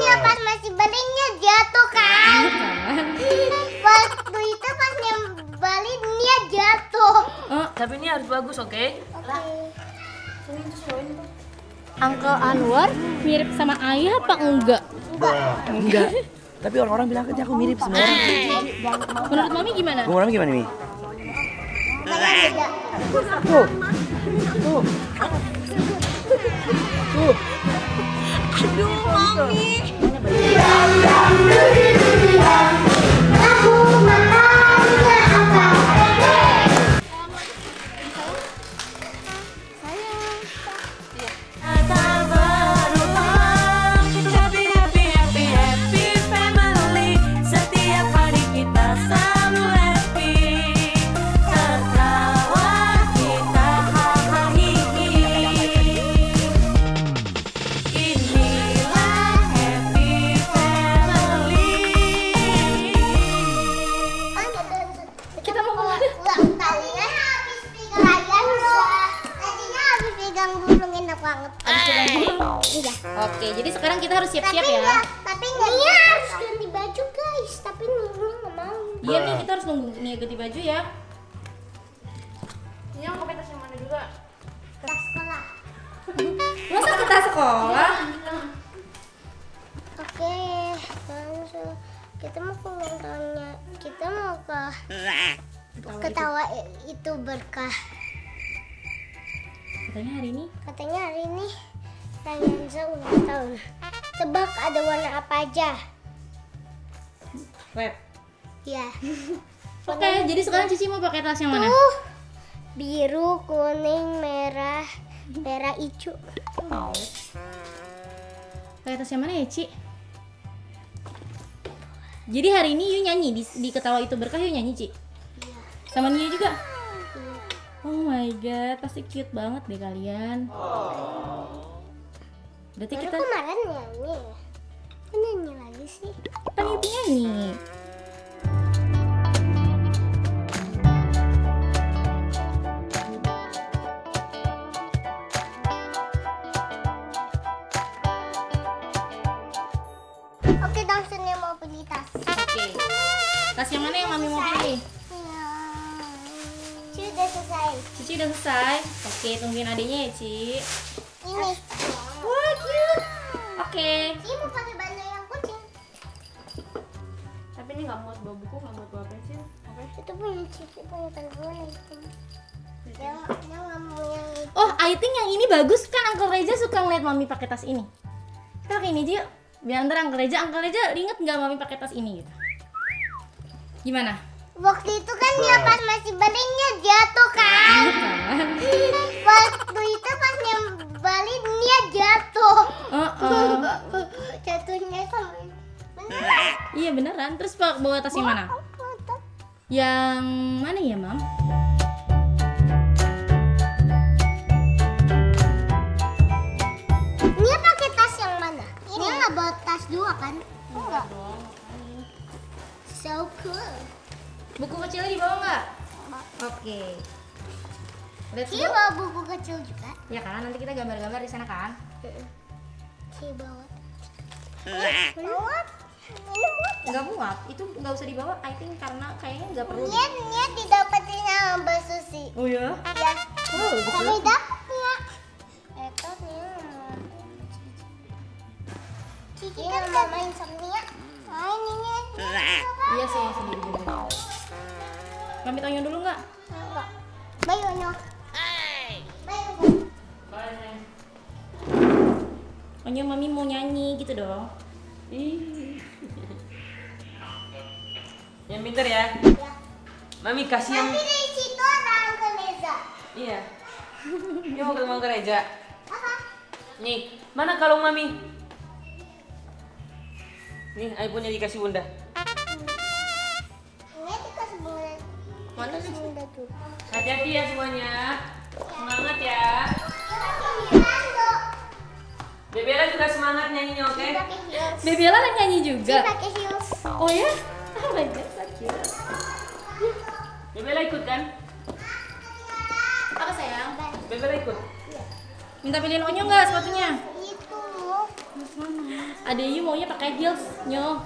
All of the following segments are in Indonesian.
ya pas masih baliknya jatuh kan? Waktu itu pas balik dia jatuh. Tapi ini harus bagus, oke? Uncle Anwar mirip sama ayah apa enggak? Enggak. Tapi orang-orang bilang katanya aku mirip semua orang. Menurut Mami gimana? Menurut Mami gimana, Mi? Beda. Tuh. Tuh. Tuh. Aduh, Mami. Aku makannya apa? Oke, jadi sekarang kita harus siap-siap ya. Tapi Nia harus ganti baju guys. Tapi Nia nggak mau. Iya nih, kita harus nunggu Nia ganti baju ya. Ini yang komentar yang mana juga? Tas sekolah. Masa kita sekolah? Oke, langsung kita mau ke nontonnya. Kita mau ke ketawa itu berkah. Katanya hari ini Ryanza ulang tahun. Tebak ada warna apa aja? web. Ya. Oke, jadi sekarang Cici mau pakai tas yang mana? Biru, kuning, merah, merah hijau. Pakai tas yang mana ya, Ci? Jadi hari ini Yu nyanyi di Ketawa Itu Berkah, Yu nyanyi, Ci? Iya. Sama Nia juga? Oh my god, pasti cute banget deh kalian. Berarti Baru kita kemarin nyanyi. Kok nyanyi lagi sih? kan Yu nyanyi. Oke, langsungnya mau pilih tas. Oke. Tas yang mana yang Mami mau pilih? Sudah selesai. Cici udah selesai. Oke, tungguin adiknya ya, Ci. Ini. Wah, cute. Oke. Ini mau pakai baju yang kucing. Tapi ini nggak muat bawa buku, nggak muat bawa pensil. Oke. Itu punya Cici, punya telepon itu. Yang nggak mau yang itu. Oh, I think yang ini bagus kan. Uncle Reza suka ngeliat Mami pakai tas ini. Kita pakai ini aja yuk. Biar ntar Uncle Reza inget nggak Mami pakai tas ini gitu. Gimana? Waktu itu kan dia pas masih baliknya jatuh kan? Waktu itu pas dia balik dia jatuh. Jatuhnya sampai beneran. Iya beneran. Terus bawa tas yang mana? Yang mana ya, Mam? Dia pakai tas yang mana? Ini nggak bawa tas dua kan? Enggak. So cool. Buku kecilnya dibawa nggak? Oke. Let's Dia go. bawa buku kecil juga. Ya kan, nanti kita gambar-gambar di sana kan? Dia bawa. Muat. Ini muat. Nggak muat, itu nggak usah dibawa. I think karena kayaknya nggak perlu. Dia didapetin sama Mbak Susi. Oh ya? Ya. Oh, Sampai dapetnya. Itu nih. Cici kan mau main sama Nia. Main ini. Iya sih, sendiri. Pamit Onyo dulu nggak? Enggak. Bye Onyo. Bye. Onyo, Mami mau nyanyi gitu dong. Yang pintar ya. Ya. Mami kasih yang... Tapi di situ ada Uncle Reza. Iya. Dia mau ketemu Uncle Reza. Apa? Nih, mana kalung Mami? Nih, iPhone-nya dikasih Bunda. Ini dikasih bunga. Mana sih? Bunda tuh. Hati-hati ya semuanya. Semangat ya. Bebela juga semangat nyanyinya, oke? Pakai heels. Baby Ella nyanyi juga. Pakai heels. Oh ya? Oh my god, so cute. Bebela ikut kan? Apa sayang? Bebela ikut. Minta pilihin Onyo nggak sepatunya? Itu. Ada Yu maunya pakai heels, Nyo.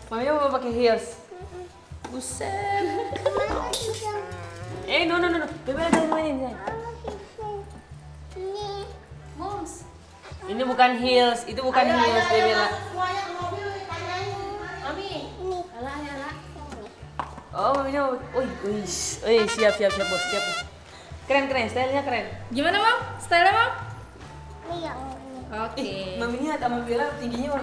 Mami mau pakai heels. Buset. No. Bebe ada mainin. Moms. Ini bukan heels, itu bukan heels, Bebe. Mami. Ala. Oh, maminya. Siap bos, siap. Keren, stylenya keren. Gimana, Mam? Style-nya, Mam? Iya. Oke. Maminya sama Bella tingginya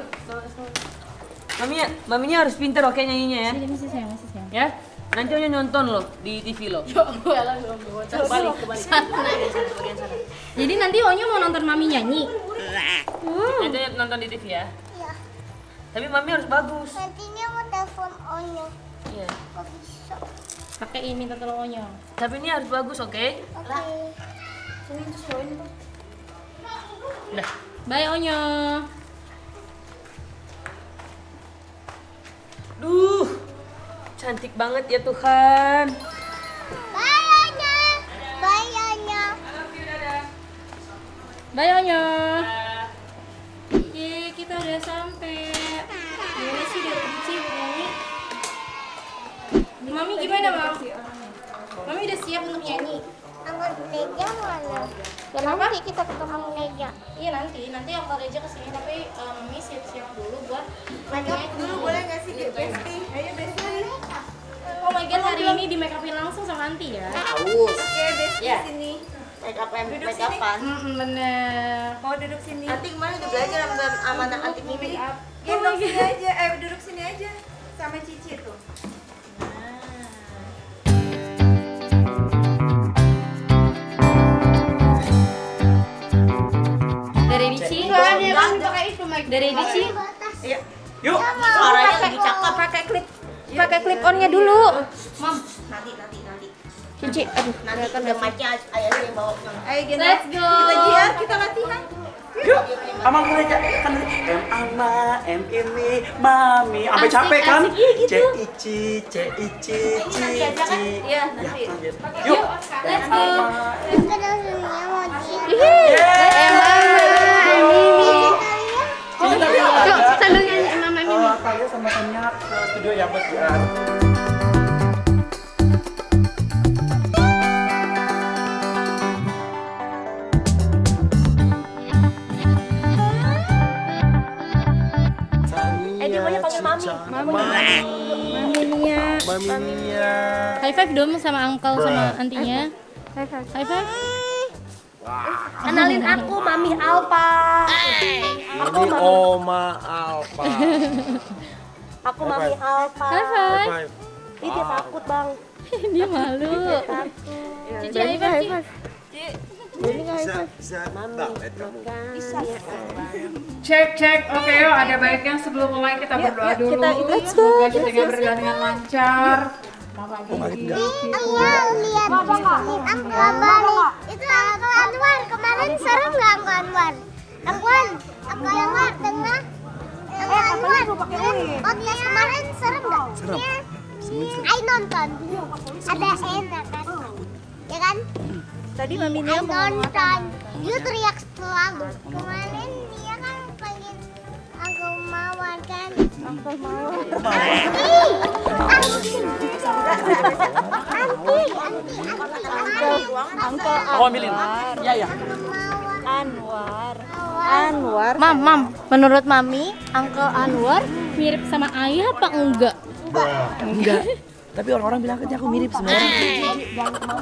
Maminya harus pintar oke nyanyinya ya. Sini, sayang. Ya. Nanti Onyo nonton loh di TV loh. Balik. Jadi nanti Onyo mau nonton Mami nyanyi. Nanti nonton di TV ya. Iya. Tapi Mami harus bagus. Nantinya mau telepon Onyo. Iya. Kok bisa? Pakai ini minta tolong Onyo. Tapi ini harus bagus, oke? Oke. Udah. Bye Onyo. Duh. Cantik banget ya Tuhan. Bye Onyo. Bye Onyo. Bye Onyo. Yeay, kita udah sampai. Gimana sih dari kecil nyanyi? Mami gimana, Mam? Mami udah siap untuk nyanyi? Angkat meja mana? Kenapa? Nanti kita ketemu meja. Iya nanti Uncle Reja kesini tapi Mami siap-siap dulu buat nyanyi dulu. Boleh nggak sih Besti? Ayo Besti. Oh my god, hari ini di make upin langsung sama Anti ya? Oke Besti sini. Duduk sini. Bener. Mau duduk sini. Nanti kemarin udah belajar sama anak anti Mimi. Oh Gendong sini aja. Duduk sini aja. Sama Cici tuh. Dari Dici. Dari Dici. Yuk. Suaranya lebih cakep. Pakai clip onnya dulu. Mam. Nanti. Cici, aduh. Nanti udah mic-nya ayahnya yang bawa. Ayo gendong. Let's go. Kita jiar, kita latihan. Yuk, Amang aja kan M ama, M ini, Mami, sampai capek kan? C ici, Iya, nanti. Yuk, Let's go. Kita dulunya mau dia. Sambil nyanyi Mama Mimi. kalian sama Tanya ke studio ya buat ya. Dia banyak panggil Mami Nia. High five dong sama Uncle sama antinya. High five. Kenalin aku Mami Alpa. Ini Oma Alpa. Aku Mami Alpa. High five. Ih, dia takut, Bang. Dia malu. Cici high five. Cek. Oke, yuk ada baiknya sebelum mulai kita berdoa dulu. Let's go. Semoga syutingnya berjalan dengan lancar. Iya, lihat. Angkel balik. Itu Angkel Anwar. Kemarin serem nggak Angkel Anwar? Angkel Anwar tengah. Angkel Anwar. Podcast kemarin serem nggak? Serem. Ayo nonton. Ada enak kan? Ya kan? Tadi Mami Nia Ayo nonton. Dia teriak selalu. Kemarin dia kan pengen Angkel Mawar kan? Angkel Mawar. Aku ambilin. Ya. Anwar. Mam, menurut Mami, Uncle Anwar mirip sama ayah apa enggak? Enggak. Tapi orang-orang bilang katanya aku mirip semua orang.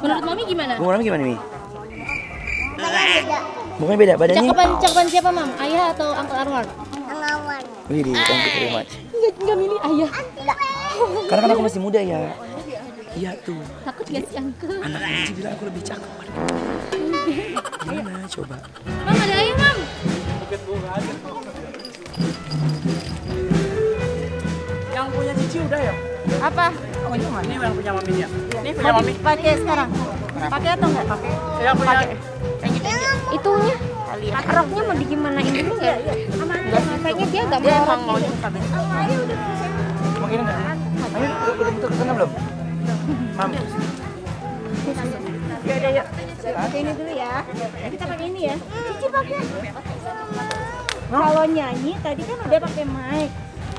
Menurut Mami gimana? Menurut Mami gimana, Mi? Bukan beda badannya. Cakapan siapa, Mam? Ayah atau Uncle Anwar? Anwar. Wih, thank you very much. Enggak milih ayah. Karena kan aku masih muda ya. Iya tuh. Takut gak sih Uncle? Anak Anji bilang aku lebih cakep. Gimana coba? Mam, ada ayah, Mam. Yang punya Cici udah ya? Apa? Oh ini mana? Ini yang punya Mami ya? Ini punya Mami. Pakai sekarang. Pakai atau enggak? Pakai. Yang punya. Itunya. Roknya mau digimanain dulu enggak? Kayaknya dia enggak mau rok gitu. Emang ini enggak? Ayo udah bentuk kesana belum? Mam. Ya udah yuk. Pakai ini dulu ya. Kita pakai ini ya. Cici pakai. Kalau nyanyi tadi kan udah pakai mic.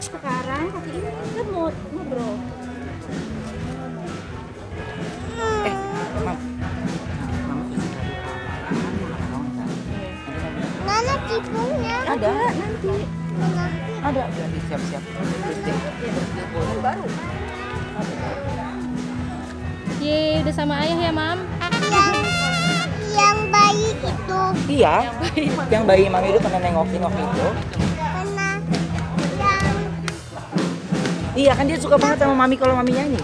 Sekarang pakai ini kan mau ngobrol. Mana cipungnya? Ada nanti. Ada. Siap-siap. Baru. Ye, udah sama ayah ya, Mam? Yang bayi itu. Iya. Yang bayi mami itu pernah nengok-nengok itu. Pernah yang Iya kan dia suka banget sama mami kalau mami nyanyi.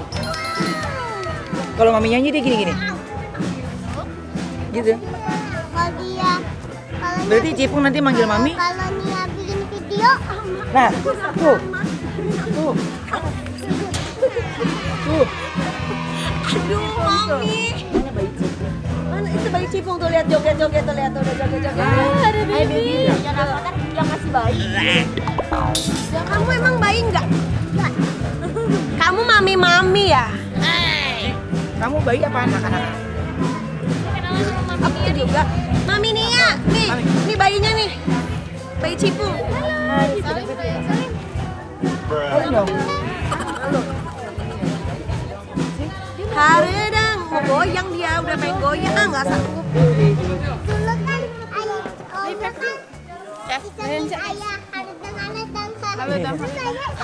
Kalau mami nyanyi dia gini-gini. Gitu. kalau dia kalau Berarti Cipung nanti manggil mami. kalau Nia bikin video Nah, tuh. Tuh. Tuh. Aduh, Mami. Mana itu bayi Cipung tuh, lihat joget-joget tuh, lihat tuh udah joget-joget. Ada baby. Yang masih bayi. Ya, kamu emang bayi enggak? Kamu mami ya? Kamu bayi apa anak-anak? Aku juga. Mami Nia, nih, nih bayinya nih. Bayi Cipung. Boleh dong. Haredang, mau goyang dia, udah main goyang, nggak sanggup. dulu kan ayah ayah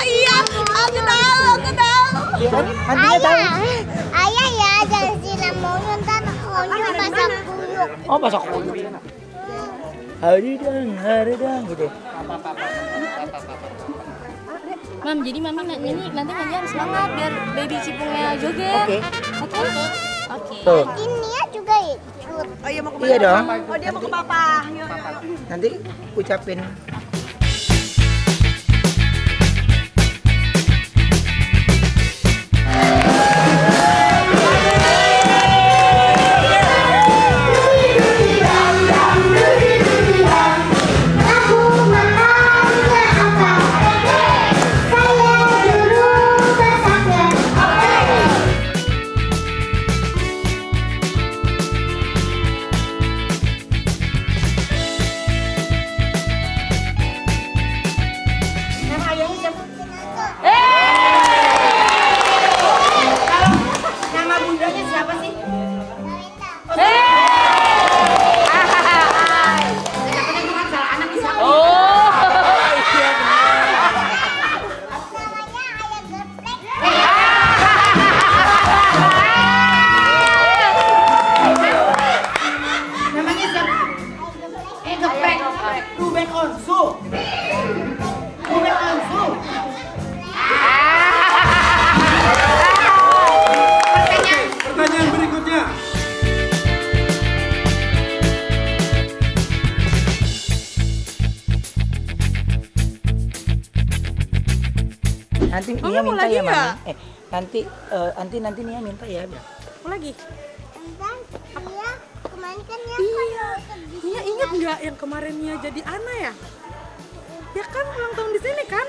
Iya, aku tahu. Iya kan? Hantinya tahu. ayah ya jangan siram monyet ntar monyet masak bulu. Oh, masak kudu. Haridang gitu. Mam, jadi Mami nyanyi nanti harus semangat biar baby Cipungnya joget. Oke. Oke. Oke. Tuh. Ini Nia juga ikut. Oh iya mau ke Iya dong. Oh dia mau ke papa. Yuk. Nanti ucapin. Pertanyaan berikutnya. Nanti Nia minta ya, Mami. Nanti Nia minta ya. Lagi. Entar Nia kemarin kan Nia Iya, Nia inget nggak yang kemarin Nia jadi Ana ya? Ya kan ulang tahun di sini kan,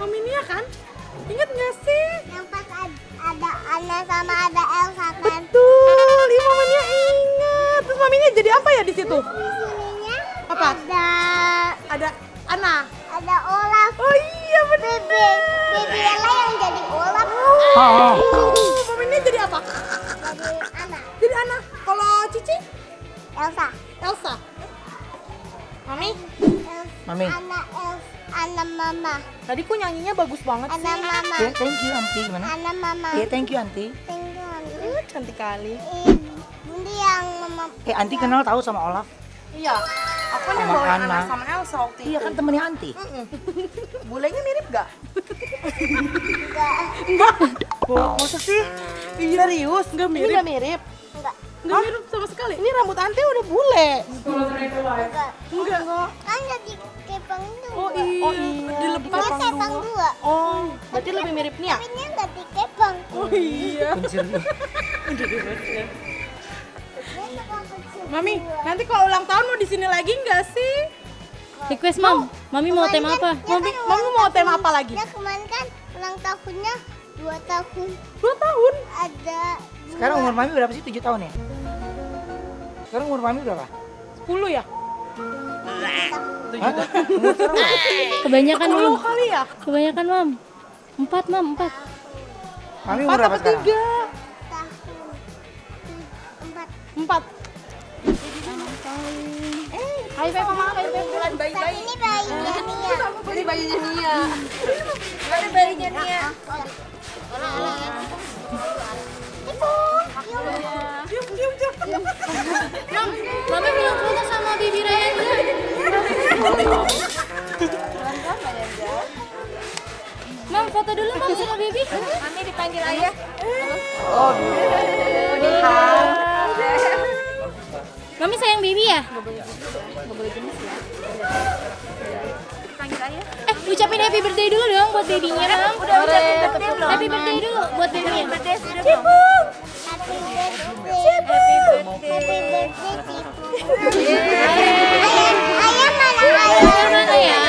Mami Nia kan? Ingat nggak sih? yang pas ada Anna sama ada Elsa kan. Betul, iya Mami Nia ingat. Terus Mami Nia jadi apa ya di situ? Di sininya Apa? ada Ana. ada Olaf. Oh iya bener. Baby Ella yang jadi Olaf. Oh. Mami Nia jadi apa? Jadi Anna. Jadi Ana. Kalau Cici? Elsa. Elsa. Mami? Mami. Anna Mama. Tadi kok nyanyinya bagus banget Anna Mama. Ya, thank you, Auntie. Gimana? Anna Mama. Ya, thank you, Auntie. Tinggal. Cantik kali. Ini yang Mama. Auntie kenal tahu sama Olaf? Iya. Aku yang Sama bawain Ana. Ana sama Elsa waktu Iya itu. kan temennya Auntie. Bulenya mirip gak? Enggak. Enggak. Masa sih? Iya. Serius? Enggak mirip? Ini enggak mirip? Enggak. Enggak mirip sama sekali. Ini rambut Ante udah bule. Enggak. Kan jadi kepang dua. Oh iya. Dilepas. Dia kepang dua. Oh, berarti lebih mirip Nia. Tapi dia enggak dikepang. Oh iya. Kuncir dia. Mami, nanti kalau ulang tahun mau di sini lagi enggak sih? Request Mam. Mami mau tema apa? Mami mau tema apa lagi? Ya kemarin kan ulang tahunnya 2 tahun. 2 tahun. Ada Sekarang umur Mami berapa sih? 7 tahun ya? Sekarang umur mami berapa? 10 ya? Hah? Umur sekarang berapa? Kebanyakan mam. 10 kali ya? Kebanyakan mam. 4 mam, 4. Mami umur berapa sekarang? 4. Hai Beb, mama, hai Beb, bulan bayi-bayi. Ini bayinya Nia. Ini bayinya Nia. Mana bayinya Nia? Mami bilang foto sama Bibi Raya juga. Mam, foto dulu mam sama Bibi. Mami dipanggil ayah. Oh, Mami sayang Bibi ya? Dipanggil ayah. Ucapin happy birthday dulu dong buat babynya, Mam. Udah ucapin birthday belum? Happy birthday dulu buat babynya. Birthday sudah belum? Ayah mana ayah? Ayah mana ya?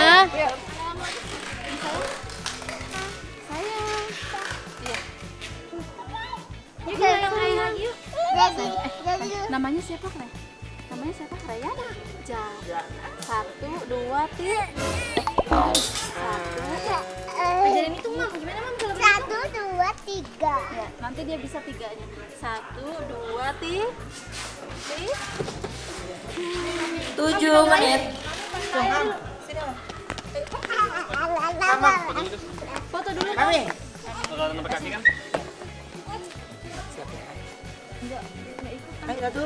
Yuk kita yang ayah yuk. Jadi Namanya siapa, Kre? Namanya siapa, Kre? Ya, Ja. 1, 2, 3. Ajarin itu Mam, gimana Mam kalau begitu? 1, 2, 3. Ya, nanti dia bisa 3-nya. 1, 2, 3. 7 menit. Foto dulu. Mami. Ayo satu.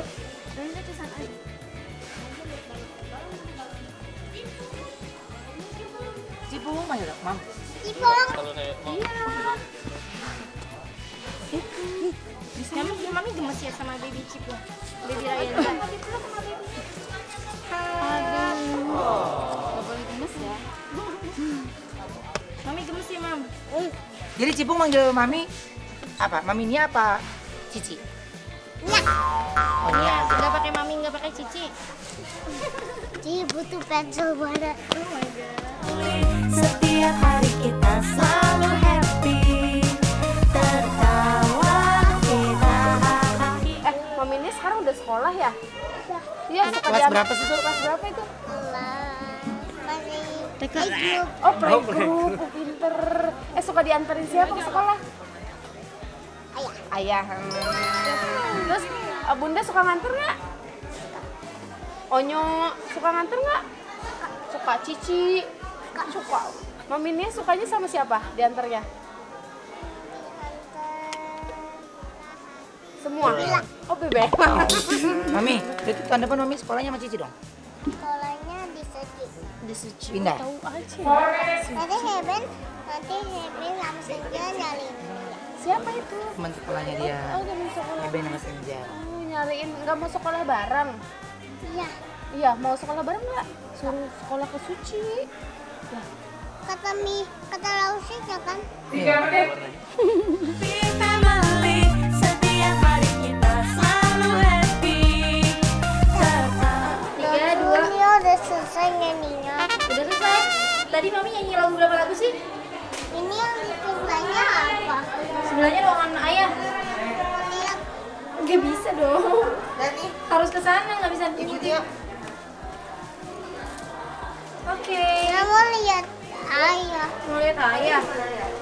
Cipung mah ya, Mam. Cipong. Mami gemes ya sama baby Cipung. Baby Raya juga. Aduh. Gak boleh gemes ya. Mami gemes ya, Mam. Jadi Cipung manggil Mami apa? Maminya apa? Cici. Oh iya, nggak pakai Mami, nggak pakai Cici. Dia butuh pensil warna. Setiap hari kita selalu happy, tertawa kita. Mami ini sekarang udah sekolah ya? Iya, suka Kelas berapa sih tuh? Kelas berapa itu? Masih Oh, playgroup, pinter. Suka dianterin siapa ke sekolah? Ayah. Terus Bunda suka nganter nggak? Onyo suka nganter nggak? Suka. Cici suka. Mami ini sukanya sama siapa diantarnya? Semua. Oh, Bebek. Mami, itu tahun depan Mami sekolahnya sama Cici dong. sekolahnya di Suci. Pindah. Nanti Heben langsung dia nyalin. Siapa itu? Teman sekolahnya dia. Oh, teman sekolah. Eben sama Senja. Oh, nyariin nggak mau sekolah bareng. Iya. Iya, mau sekolah bareng nggak? Suruh sekolah ke Suci. Ya. Kata Lausnya kan. 3 menit. Family, setiap hari kita selalu happy, tertawa. 3, 2. Dia udah selesai nyanyinya. Udah selesai. Tadi Mami nyanyi lagu berapa lagu sih? Ini yang di sebelahnya apa? Sebelahnya ruangan ayah. Lihat. Nggak bisa dong. Harus ke sana, nggak bisa gitu. Oke. Dia mau lihat ayah. Mau lihat ayah.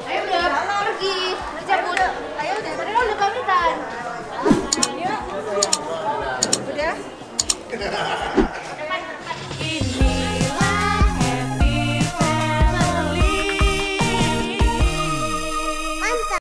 Ayo udah pergi. Udah cabut. Ayo udah. Tadi lo udah pamitan. Udah.